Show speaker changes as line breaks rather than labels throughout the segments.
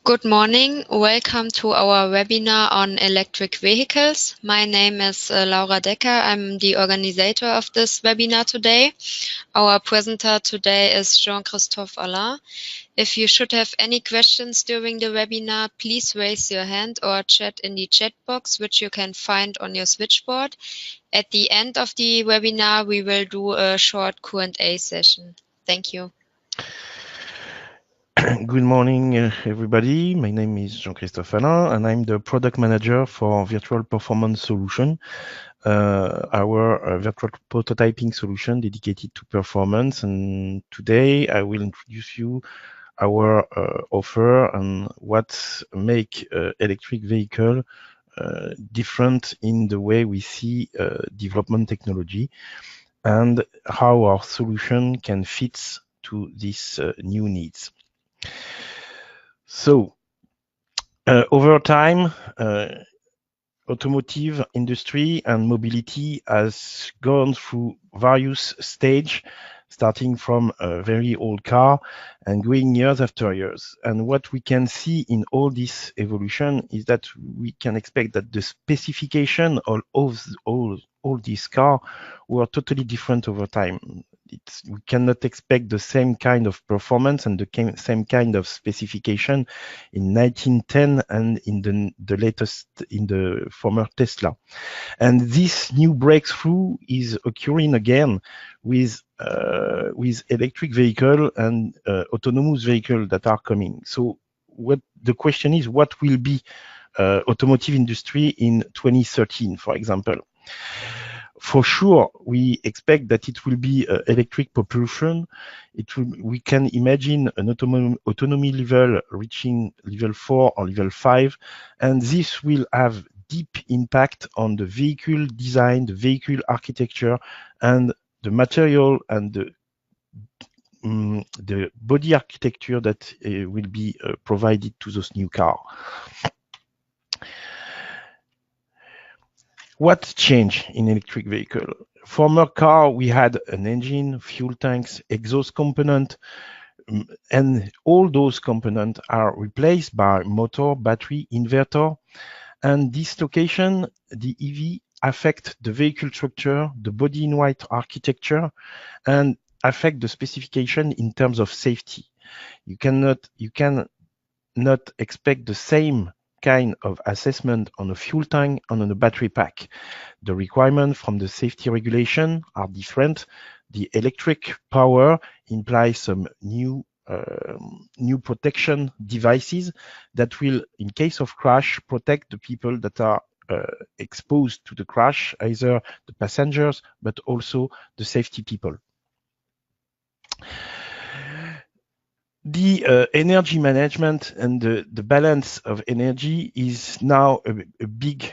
Good morning. Welcome to our webinar on electric vehicles. My name is Laura Decker. I'm the organizer of this webinar today. Our presenter today is Jean-Christophe Alain. If you should have any questions during the webinar, please raise your hand or chat in the chat box, which you can find on your switchboard. At the end of the webinar, we will do a short Q&A session. Thank you.
Good morning, everybody. My name is Jean-Christophe Alain, and I'm the product manager for Virtual Performance Solution, our virtual prototyping solution dedicated to performance. And today I will introduce you our offer and what make electric vehicle different in the way we see development technology and how our solution can fit to these new needs. So, over time, automotive industry and mobility has gone through various stages, starting from a very old car and going years after years. And what we can see in all this evolution is that we can expect that the specification of all these cars were totally different over time. We cannot expect the same kind of performance and the same kind of specification in 1910 and in the latest, in the former Tesla. And this new breakthrough is occurring again with electric vehicle and autonomous vehicle that are coming. So what the question is, what will be automotive industry in 2013, for example? For sure, we expect that it will be electric propulsion. We can imagine an autonomy level reaching level 4 or level 5, and this will have deep impact on the vehicle design, the vehicle architecture, and the material and the body architecture that will be provided to those new cars. What changed in electric vehicle? Former car, we had an engine, fuel tanks, exhaust component, and all those components are replaced by motor, battery, inverter. And this location, the EV, affect the vehicle structure, the body-in-white architecture, and affect the specification in terms of safety. You cannot expect the same kind of assessment on a fuel tank and on a battery pack. The requirements from the safety regulation are different. The electric power implies some new protection devices that will, in case of crash, protect the people that are exposed to the crash, either the passengers, but also the safety people. The energy management and the balance of energy is now a big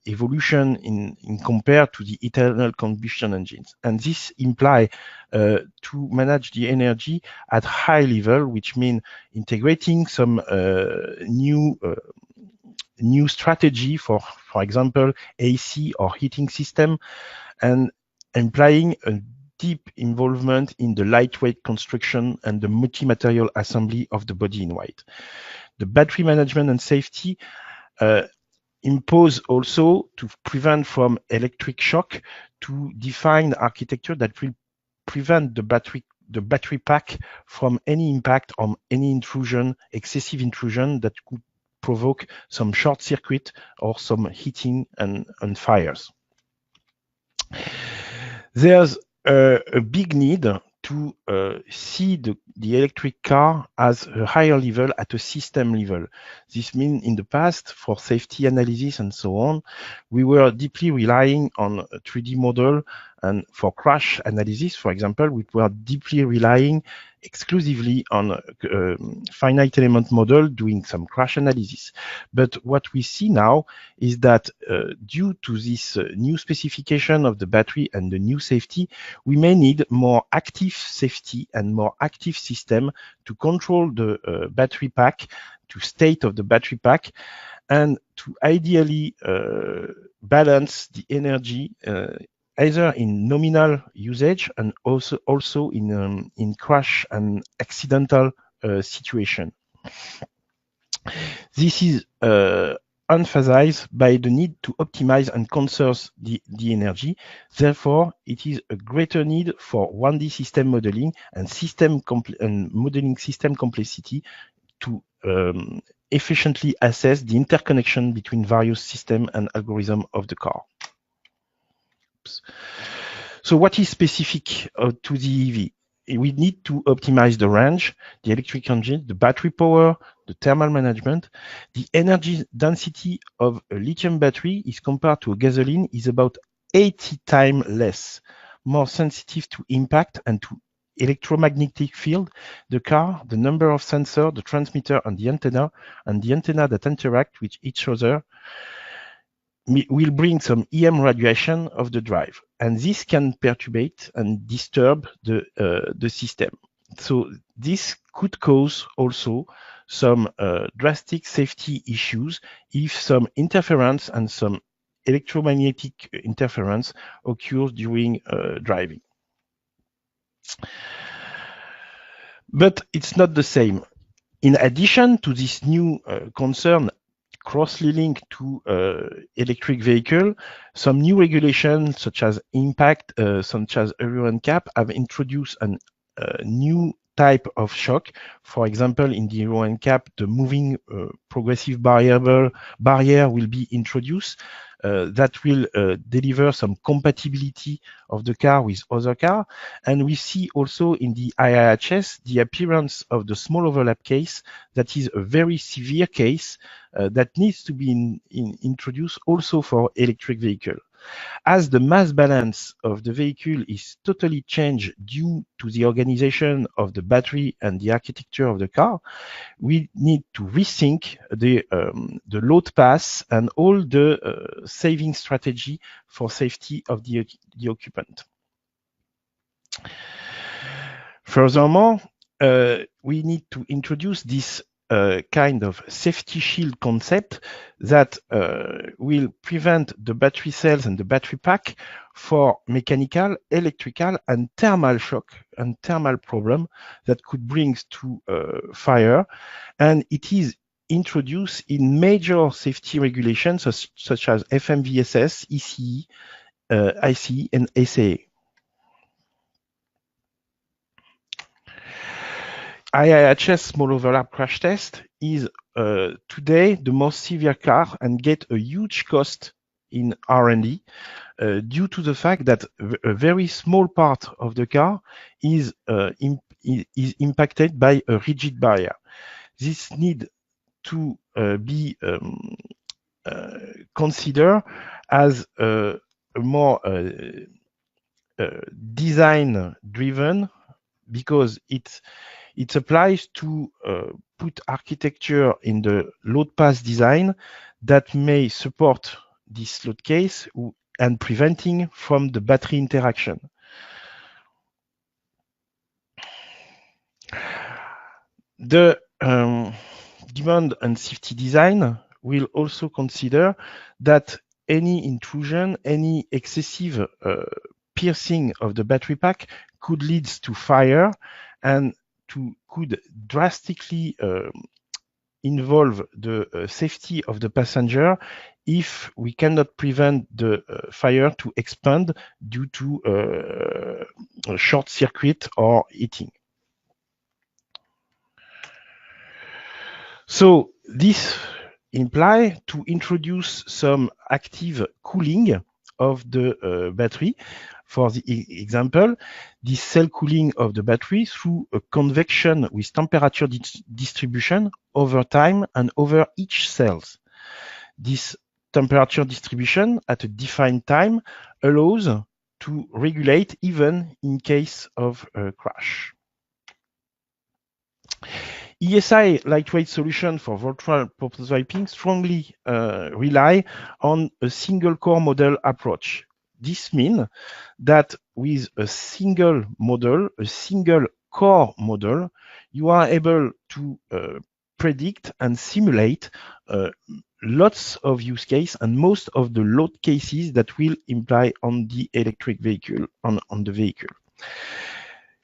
evolution in compared to the internal combustion engines, and this implies to manage the energy at high level, which means integrating some new strategy for example, AC or heating system, and implying a deep involvement in the lightweight construction and the multi-material assembly of the body in white. The battery management and safety impose also to prevent from electric shock, to define architecture that will prevent the battery pack from any impact on any intrusion, excessive intrusion that could provoke some short circuit or some heating and fires. There's a big need to see the electric car as a higher level at a system level. This means in the past, for safety analysis and so on, we were deeply relying on a 3D model, and for crash analysis, for example, we were deeply relying exclusively on finite element model doing some crash analysis. But what we see now is that due to this new specification of the battery and the new safety, we may need more active safety and more active system to control the battery pack, to state of the battery pack, and to ideally balance the energy either in nominal usage and also in crash and accidental situation. This is emphasized by the need to optimize and conserve the energy. Therefore, it is a greater need for 1D system modeling and modeling system complexity to efficiently assess the interconnection between various systems and algorithms of the car. Oops. So what is specific to the EV? We need to optimize the range, the electric engine, the battery power, the thermal management. The energy density of a lithium battery is compared to a gasoline is about 80 times less, more sensitive to impact and to electromagnetic field. The car, the number of sensors, the transmitter, and the antenna that interact with each other will bring some EM radiation of the drive, and this can perturbate and disturb the system. So this could cause also some drastic safety issues if some interference and some electromagnetic interference occurs during driving. But it's not the same. In addition to this new concern closely linked to electric vehicle, some new regulations such as impact, such as Euro NCAP, have introduced a new type of shock. For example, in the Euro NCAP, the moving progressive barrier will be introduced that will deliver some compatibility of the car with other cars. And we see also in the IIHS the appearance of the small overlap case that is a very severe case that needs to be introduced also for electric vehicle. As the mass balance of the vehicle is totally changed due to the organization of the battery and the architecture of the car, we need to rethink the load pass and all the saving strategy for safety of the occupant. Furthermore, we need to introduce this kind of safety shield concept that will prevent the battery cells and the battery pack for mechanical, electrical, and thermal shock and thermal problem that could bring to fire. And it is introduced in major safety regulations such as FMVSS, ECE, ICE, and SAE. IIHS small overlap crash test is today the most severe car and get a huge cost in R&D due to the fact that a very small part of the car is impacted by a rigid barrier. This need to be considered as a more design-driven, because it applies to put architecture in the load pass design that may support this load case and preventing from the battery interaction. The demand and safety design will also consider that any intrusion, any excessive piercing of the battery pack could lead to fire and could drastically involve the safety of the passenger if we cannot prevent the fire to expand due to a short circuit or heating. So this implies to introduce some active cooling of the battery. For the example, the cell cooling of the battery through a convection with temperature distribution over time and over each cells. This temperature distribution at a defined time allows to regulate even in case of a crash. ESI lightweight solution for virtual prototyping strongly rely on a single core model approach. This means that with a single model, a single core model, you are able to predict and simulate lots of use cases and most of the load cases that will imply on the electric vehicle, on the vehicle.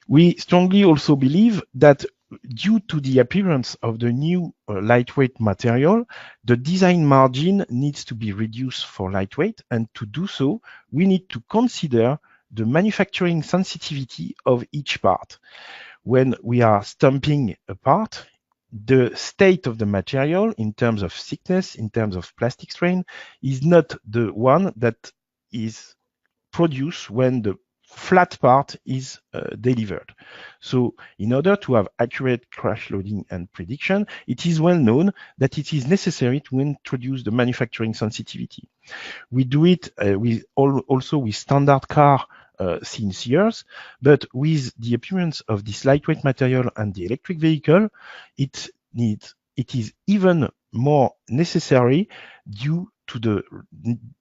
We strongly also believe that due to the appearance of the new lightweight material, the design margin needs to be reduced for lightweight, and to do so, we need to consider the manufacturing sensitivity of each part. When we are stamping a part, the state of the material in terms of thickness, in terms of plastic strain, is not the one that is produced when the flat part is delivered. So in order to have accurate crash loading and prediction, it is well known that it is necessary to introduce the manufacturing sensitivity. We do it also with standard car since years, but with the appearance of this lightweight material and the electric vehicle, it is even more necessary due to the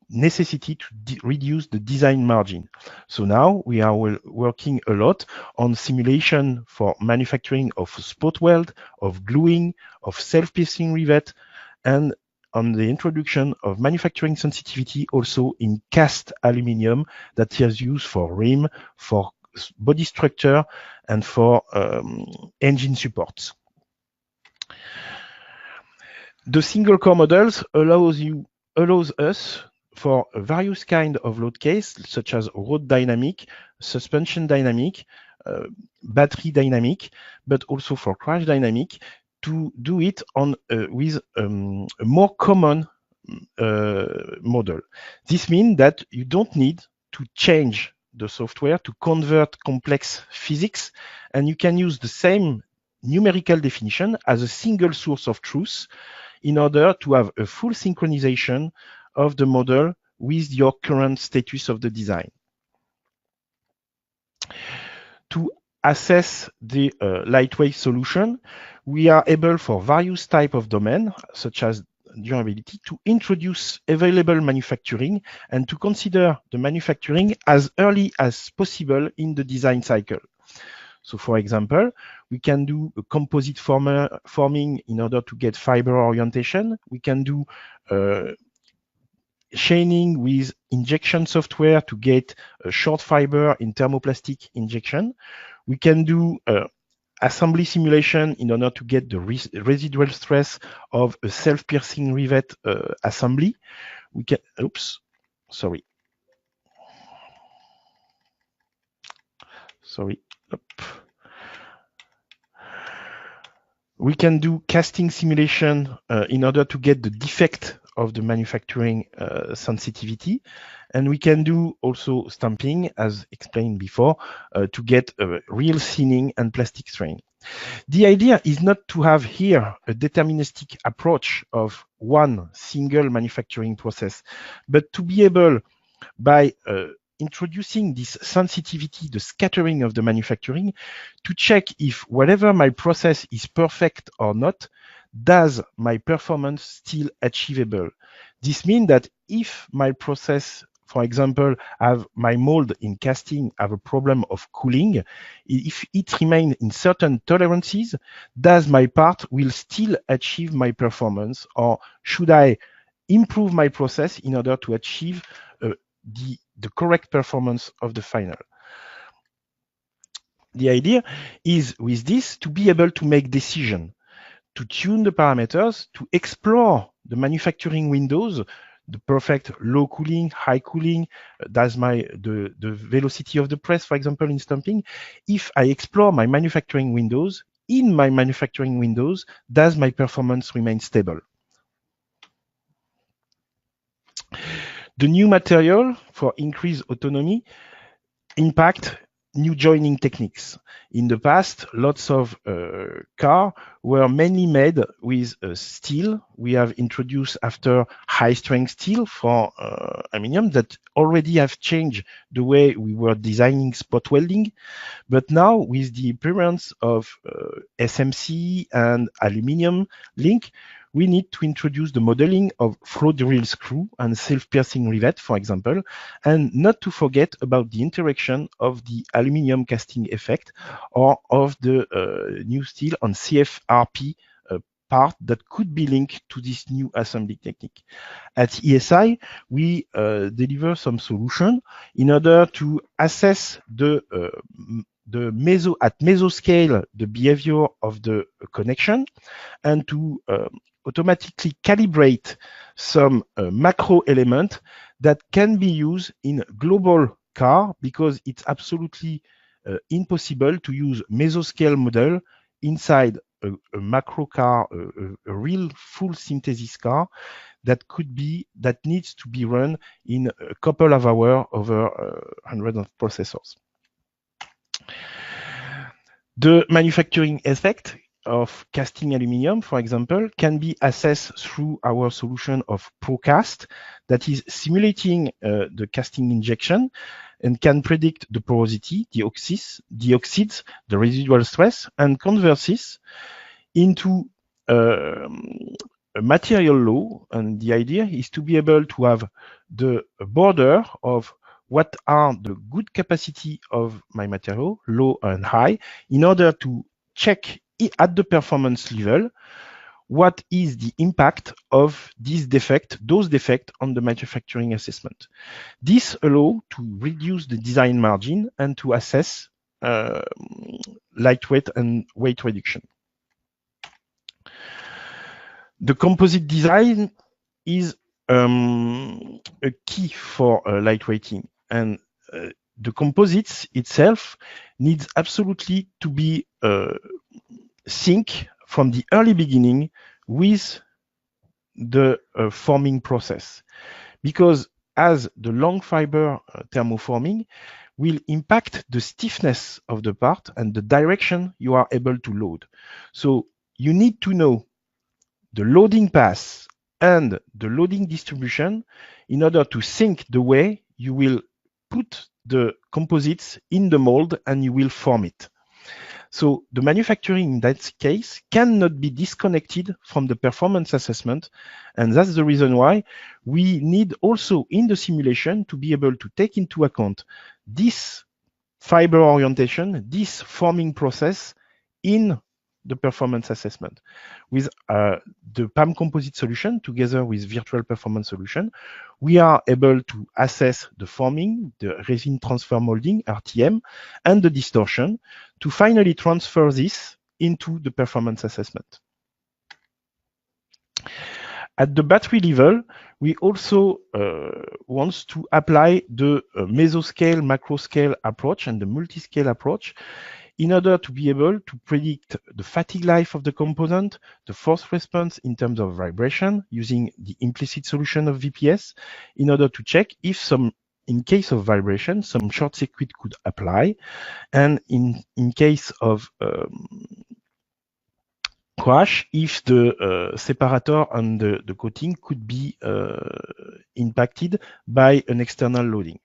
necessity to reduce the design margin. So now we are working a lot on simulation for manufacturing of spot weld, of gluing, of self-piercing rivet, and on the introduction of manufacturing sensitivity also in cast aluminum that is used for rim, for body structure, and for engine supports. The single core models allows us for various kind of load case, such as road dynamic, suspension dynamic, battery dynamic, but also for crash dynamic, to do it on with a more common model. This means that you don't need to change the software to convert complex physics, and you can use the same numerical definition as a single source of truth in order to have a full synchronization of the model with your current status of the design. To assess the lightweight solution, we are able for various types of domain, such as durability, to introduce available manufacturing and to consider the manufacturing as early as possible in the design cycle. So for example, we can do a composite forming in order to get fiber orientation. We can do chaining with injection software to get a short fiber in thermoplastic injection. We can do assembly simulation in order to get the residual stress of a self-piercing rivet assembly. We can, We can do casting simulation in order to get the defect of the manufacturing sensitivity. And we can do also stamping, as explained before, to get a real thinning and plastic strain. The idea is not to have here a deterministic approach of one single manufacturing process, but to be able, by introducing this sensitivity, the scattering of the manufacturing, to check if whatever my process is perfect or not, does my performance still achievable? This means that if my process, for example, have my mold in casting have a problem of cooling, if it remains in certain tolerances, does my part will still achieve my performance, or should I improve my process in order to achieve the correct performance of the final? The idea is with this to be able to make decisions, to tune the parameters, to explore the manufacturing windows, the perfect low cooling, high cooling, that's the velocity of the press, for example, in stamping. If I explore my manufacturing windows, in my manufacturing windows, does my performance remain stable? The new material for increased autonomy impact new joining techniques. In the past, lots of cars were mainly made with steel. We have introduced after high-strength steel for aluminum that already have changed the way we were designing spot welding. But now, with the appearance of SMC and aluminum link, we need to introduce the modeling of flow drill screw and self-piercing rivet, for example, and not to forget about the interaction of the aluminum casting effect or of the new steel on CFRP part that could be linked to this new assembly technique. At ESI, we deliver some solution in order to assess the at mesoscale the behavior of the connection, and to automatically calibrate some macro element that can be used in global car, because it's absolutely impossible to use mesoscale model inside a macro car, a real full synthesis car that needs to be run in a couple of hours over hundreds of processors. The manufacturing effect of casting aluminium, for example, can be assessed through our solution of ProCast, that is simulating the casting injection and can predict the porosity, the oxides, the residual stress, and converts this into a material law. And the idea is to be able to have the border of what are the good capacity of my material, low and high, in order to check at the performance level what is the impact of those defects on the manufacturing assessment. This allows to reduce the design margin and to assess lightweight and weight reduction. The composite design is a key for lightweighting, and the composites itself needs absolutely to be synced from the early beginning with the forming process, because as the long fiber thermoforming will impact the stiffness of the part and the direction you are able to load. So you need to know the loading path and the loading distribution in order to sync the way you will put the composites in the mold and you will form it. So the manufacturing in that case cannot be disconnected from the performance assessment, and that's the reason why we need also in the simulation to be able to take into account this fiber orientation, this forming process in the performance assessment. With the PAM composite solution together with virtual performance solution, we are able to assess the forming, the resin transfer molding, RTM, and the distortion to finally transfer this into the performance assessment. At the battery level, we also want to apply the mesoscale, macroscale approach and the multiscale approach in order to be able to predict the fatigue life of the component, the force response in terms of vibration using the implicit solution of VPS, in order to check if in case of vibration, some short circuit could apply, and in case of crash, if the separator and the coating could be impacted by an external loading.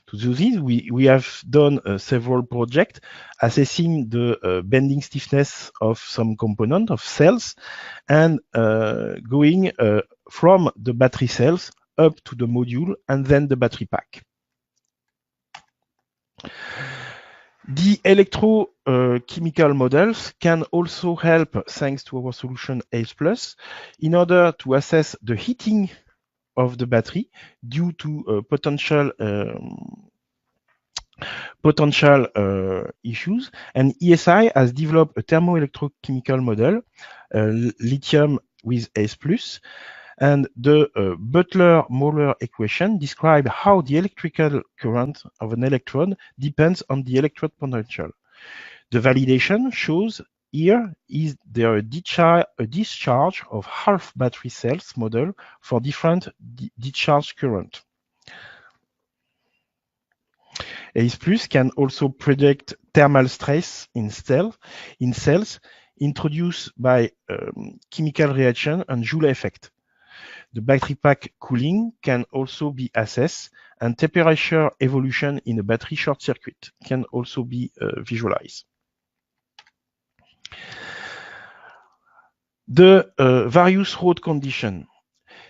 To do this, we have done several projects assessing the bending stiffness of some component of cells and going from the battery cells up to the module and then the battery pack. The electrochemical models can also help, thanks to our solution ACE+, in order to assess the heating of the battery due to potential issues. And ESI has developed a thermoelectrochemical model, lithium with ACE+, and the Butler-Moller equation describes how the electrical current of an electrode depends on the electrode potential. The validation shows here is there a discharge of half battery cells model for different discharge current. ACE+ can also predict thermal stress in cells introduced by chemical reaction and Joule effect. The battery pack cooling can also be assessed, and temperature evolution in a battery short circuit can also be visualized. The various road conditions.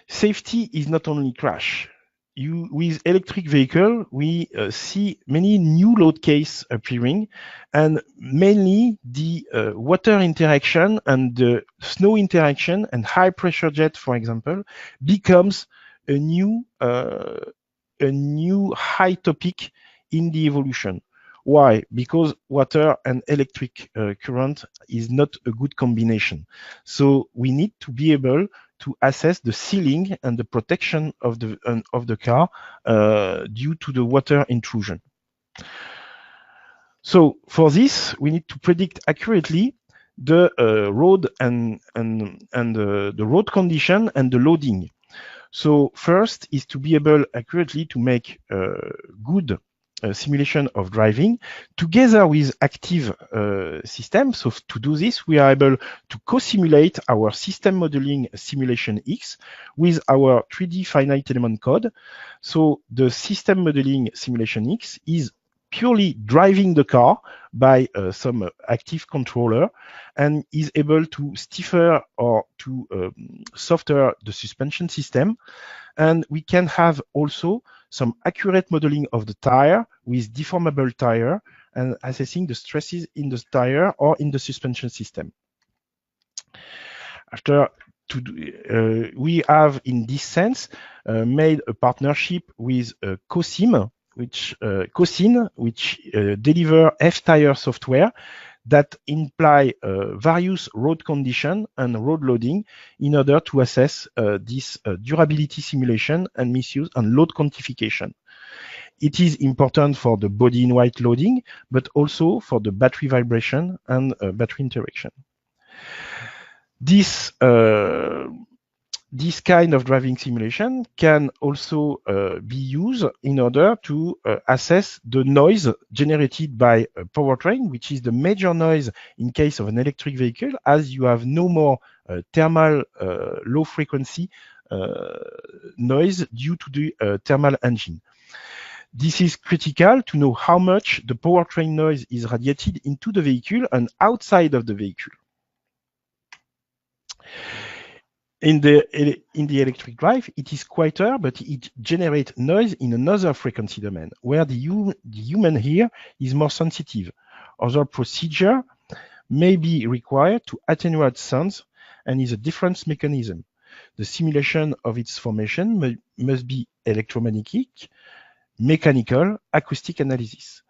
Safety is not only crash. With electric vehicle, we see many new load cases appearing, and mainly the water interaction and the snow interaction and high pressure jet, for example, becomes a new high topic in the evolution. Why? Because water and electric current is not a good combination. So we need to be able to assess the sealing and the protection of the car due to the water intrusion. So for this, we need to predict accurately the road and the road condition and the loading. So first is to be able accurately to make good simulation of driving together with active systems. So to do this, we are able to co-simulate our system modeling simulation X with our 3D finite element code. So the system modeling simulation X is purely driving the car by some active controller and is able to stiffer or to softer the suspension system. And we can have also some accurate modeling of the tire with deformable tire and assessing the stresses in the tire or in the suspension system. We have, in this sense, made a partnership with COSIM, which deliver F-Tire software that imply various road condition and road loading in order to assess this durability simulation and misuse and load quantification. It is important for the body-in-white loading, but also for the battery vibration and battery interaction. This kind of driving simulation can also be used in order to assess the noise generated by a powertrain, which is the major noise in case of an electric vehicle, as you have no more thermal low frequency noise due to the thermal engine. This is critical to know how much the powertrain noise is radiated into the vehicle and outside of the vehicle. In the electric drive, it is quieter, but it generates noise in another frequency domain, where the human ear is more sensitive. Other procedure may be required to attenuate sounds and is a difference mechanism. The simulation of its formation must be electromagnetic, mechanical, acoustic analysis.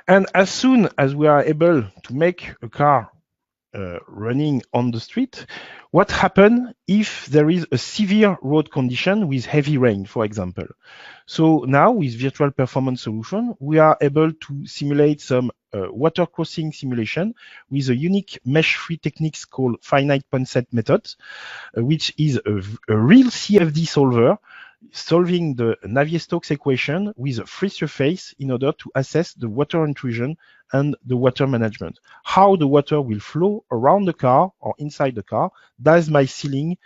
And as soon as we are able to make a car running on the street, what happens if there is a severe road condition with heavy rain, for example? So now with virtual performance solution, we are able to simulate some water crossing simulation with a unique mesh-free techniques called finite point set method, which is a real CFD solver solving the Navier-Stokes equation with a free surface in order to assess the water intrusion and the water management. How the water will flow around the car or inside the car, does my sealing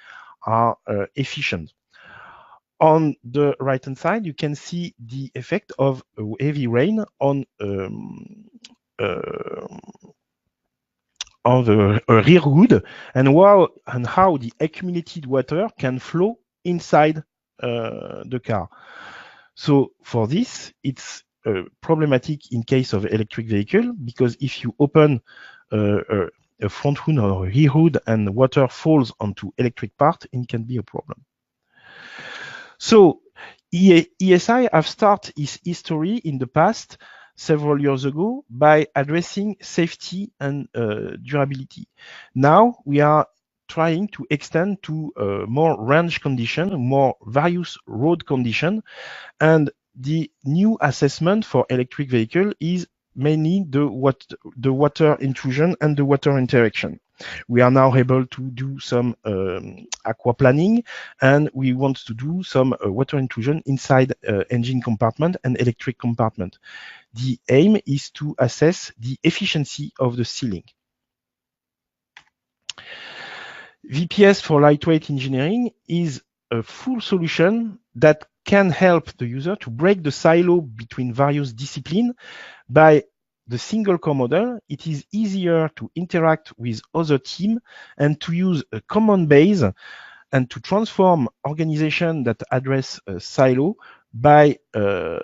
are efficient. On the right-hand side, you can see the effect of heavy rain on the rear hood and how the accumulated water can flow inside the car. So for this, it's problematic in case of electric vehicle, because if you open a front hood or a rear hood and water falls onto electric part, it can be a problem. So ESI have started its history in the past several years ago by addressing safety and durability. Now we are trying to extend to more range condition, more various road condition, and the new assessment for electric vehicle is mainly the water intrusion and the water interaction. We are now able to do some aquaplaning, and we want to do some water intrusion inside engine compartment and electric compartment. The aim is to assess the efficiency of the sealing. VPS for lightweight engineering is a full solution that can help the user to break the silo between various disciplines. By the single core model, it is easier to interact with other teams and to use a common base and to transform organizations that address a silo by a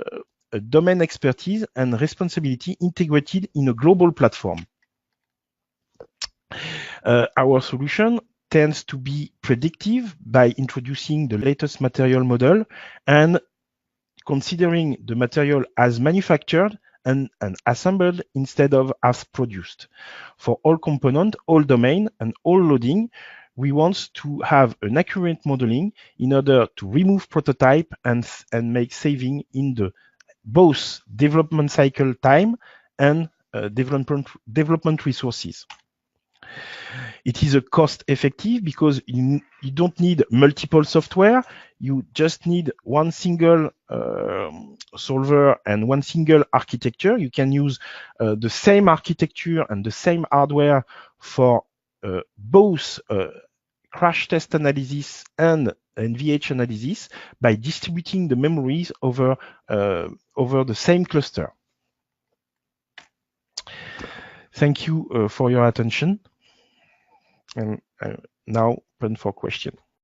domain expertise and responsibility integrated in a global platform. Our solution tends to be predictive by introducing the latest material model and considering the material as manufactured and assembled instead of as produced. For all components, all domain, and all loading, we want to have an accurate modeling in order to remove prototype and make saving in the both development cycle time and development resources. It is a cost effective because you don't need multiple software. You just need one single solver and one single architecture. You can use the same architecture and the same hardware for both crash test analysis and NVH analysis by distributing the memories over the same cluster. Thank you for your attention. And now open for question.